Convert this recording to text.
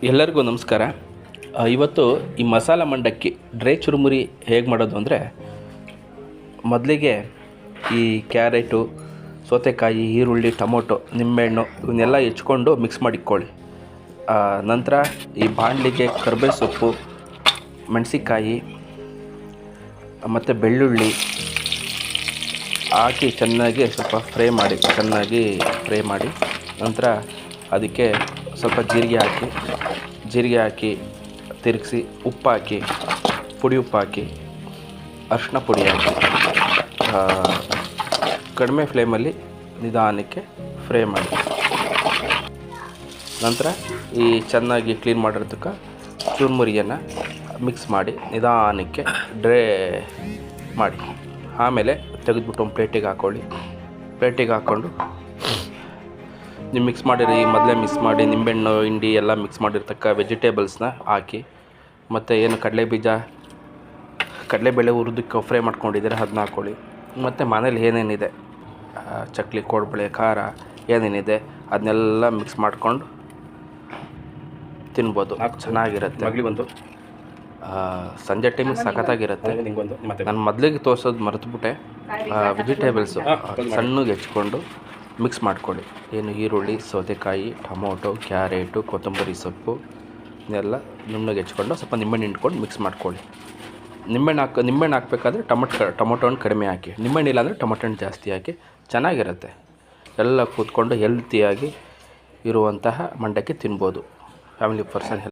ಎಲ್ಲರಿಗೂ ನಮಸ್ಕಾರ. ಇವತ್ತು ಈ ಮಸಾಲ ಮಂಡಕ್ಕಿ ಡ್ರೈ ಚುರುಮುರಿ ಹೇಗೆ ಮಾಡೋದು ಅಂದರೆ, ಮೊದಲಿಗೆ ಈ ಕ್ಯಾರೆಟು, ಸೌತೆಕಾಯಿ, ಈರುಳ್ಳಿ, ಟೊಮೊಟೊ, ನಿಂಬೆಹಣ್ಣು ಇವನ್ನೆಲ್ಲ ಹೆಚ್ಕೊಂಡು ಮಿಕ್ಸ್ ಮಾಡಿಕ್ಕೊಳ್ಳಿ. ನಂತರ ಈ ಬಾಣಲಿಗೆ ಕರಿಬೇವು ಸೊಪ್ಪು, ಮೆಣಸಿಕಾಯಿ ಮತ್ತು ಬೆಳ್ಳುಳ್ಳಿ ಹಾಕಿ ಚೆನ್ನಾಗಿ ಸ್ವಲ್ಪ ಫ್ರೈ ಮಾಡಿ ನಂತರ ಅದಕ್ಕೆ ಸ್ವಲ್ಪ ಜೀರಿಗೆ ಹಾಕಿ ತಿರುಗಿಸಿ ಉಪ್ಪು ಹಾಕಿ ಅರಿಶಿನ ಪುಡಿ ಹಾಕಿ ಕಡಿಮೆ ಫ್ಲೇಮಲ್ಲಿ ನಿಧಾನಕ್ಕೆ ಫ್ರೈ ಮಾಡಿ. ನಂತರ ಈ ಚೆನ್ನಾಗಿ ಕ್ಲೀನ್ ಮಾಡಿರೋದಕ್ಕೆ ಚುರುಮುರಿಯನ್ನು ಮಿಕ್ಸ್ ಮಾಡಿ ನಿಧಾನಕ್ಕೆ ಡ್ರೈ ಮಾಡಿ. ಆಮೇಲೆ ತೆಗೆದುಬಿಟ್ಟು ಒಂದು ಪ್ಲೇಟಿಗೆ ಹಾಕ್ಕೊಂಡು ನೀವು ಮೊದಲೇ ಮಿಕ್ಸ್ ಮಾಡಿ ನಿಂಬೆಹಣ್ಣು ಹಿಂಡಿ ಎಲ್ಲ ಮಿಕ್ಸ್ ಮಾಡಿರ್ತಕ್ಕ ವೆಜಿಟೇಬಲ್ಸ್ನ ಹಾಕಿ, ಮತ್ತು ಏನು ಕಡಲೆಬೇಳೆ ಹುರಿದಕ್ಕೆ ಫ್ರೈ ಮಾಡ್ಕೊಂಡಿದ್ದೀರ ಅದನ್ನ ಹಾಕ್ಕೊಳ್ಳಿ. ಮತ್ತು ಮನೇಲಿ ಏನೇನಿದೆ ಚಕ್ಲಿ, ಕೋಡ್ಬಳೆ, ಖಾರ ಏನೇನಿದೆ ಅದನ್ನೆಲ್ಲ ಮಿಕ್ಸ್ ಮಾಡ್ಕೊಂಡು ತಿನ್ಬೋದು. ಚೆನ್ನಾಗಿರುತ್ತೆ. ಮಗಲಿಗೊಂದು ಸಂಜೆ ಟೈಮಿಗೆ ಸಖತ್ತಾಗಿರುತ್ತೆ. ನಾನು ಮೊದಲಿಗೆ ತೋರಿಸೋದು ಮರೆತುಬಿಟ್ಟೆ. ವೆಜಿಟೇಬಲ್ಸು ಸಣ್ಣಗೆ ಹೆಚ್ಕೊಂಡು ಮಿಕ್ಸ್ ಮಾಡ್ಕೊಳ್ಳಿ. ಏನು ಈರುಳ್ಳಿ, ಸೌತೆಕಾಯಿ, ಟೊಮೊಟೊ, ಕ್ಯಾರೆಟು, ಕೊತ್ತಂಬರಿ ಸೊಪ್ಪು ಇದೆಲ್ಲ ನುಣ್ಣಗೆ ಹೆಚ್ಕೊಂಡು ಸ್ವಲ್ಪ ನಿಂಬೆಹಣ್ಣು ಹಿಂಡ್ಕೊಂಡು ಮಿಕ್ಸ್ ಮಾಡ್ಕೊಳ್ಳಿ. ನಿಂಬೆಹಣ್ಣು ಹಾಕಬೇಕಾದ್ರೆ ಟೊಮೊಟೊ ಹಣ್ಣು ಕಡಿಮೆ ಹಾಕಿ, ನಿಂಬೆಹಣ್ಣು ಇಲ್ಲಾಂದರೆ ಟೊಮೊಟೊ ಹಣ್ಣು ಜಾಸ್ತಿ ಹಾಕಿ. ಚೆನ್ನಾಗಿರುತ್ತೆ. ಎಲ್ಲ ಕೂತ್ಕೊಂಡು ಹೆಲ್ತಿಯಾಗಿ ಇರುವಂತಹ ಮಂಡಕ್ಕಿ ತಿನ್ಬೋದು. Family person